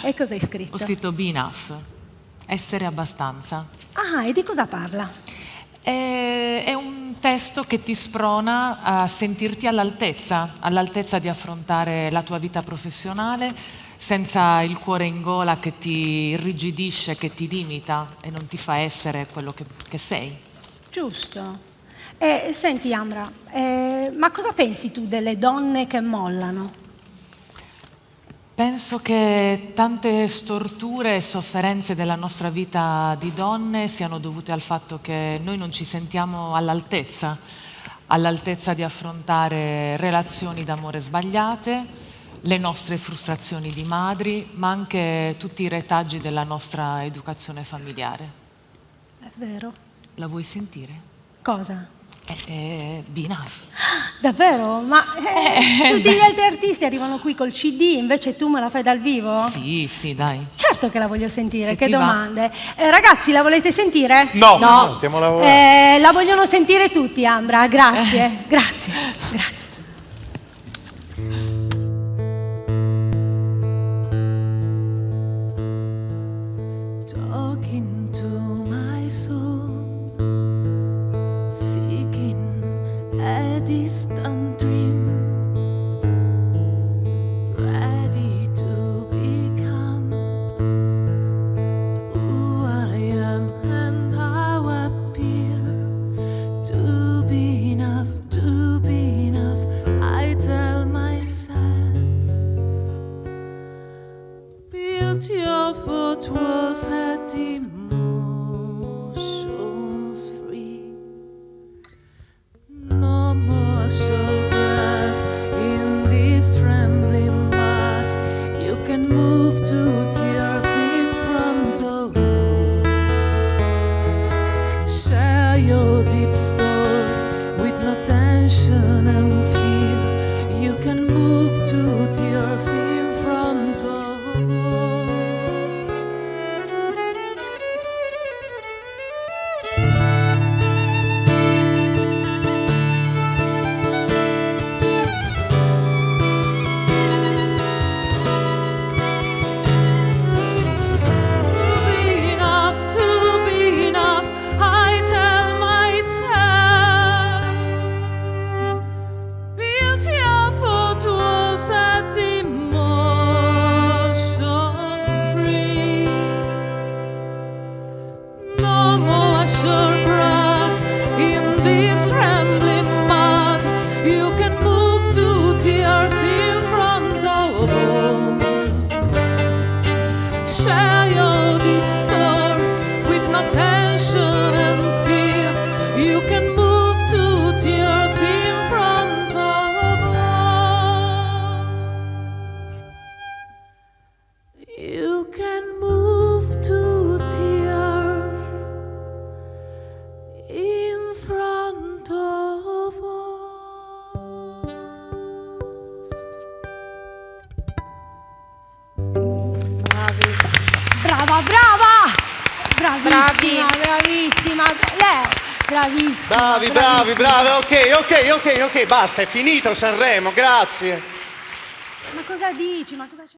E cosa hai scritto? Ho scritto Be Enough, essere abbastanza. Ah, e di cosa parla? È un testo che ti sprona a sentirti all'altezza di affrontare la tua vita professionale senza il cuore in gola che ti irrigidisce, che ti limita e non ti fa essere quello che sei. Giusto. Senti, Ambra, ma cosa pensi tu delle donne che mollano? Penso che tante storture e sofferenze della nostra vita di donne siano dovute al fatto che noi non ci sentiamo all'altezza di affrontare relazioni d'amore sbagliate, le nostre frustrazioni di madri, ma anche tutti i retaggi della nostra educazione familiare. È vero. La vuoi sentire? Cosa? Be Enough. Davvero? Ma tutti gli altri artisti arrivano qui col CD, invece tu me la fai dal vivo? Sì, dai. Certo che la voglio sentire, Se che ti va. domande. Ragazzi, la volete sentire? No, stiamo lavorando. La vogliono sentire tutti, Ambra, grazie, grazie. Talking to my soul, seeking a distant dream, ready to become who I am and how I appear. To be enough, I tell myself. Build your foot walls at emotions free. No more shall breath in this trembling mud. You can move to tears in front of you. Share your deep story with no tension and fear. You can move to tears in front of you. To be enough, I tell myself. Build your foot walls at emotions free. No more sure breath in this rambling mud. You can move to tears in front of all. Share your deep story with no tension and fear. You can move to tears in front of all. You can move to tears in front of all. Brava! Bravissima! Bravissima! Bravi, ok, basta, è finito Sanremo, grazie. Ma cosa dici? Ma cosa c'è?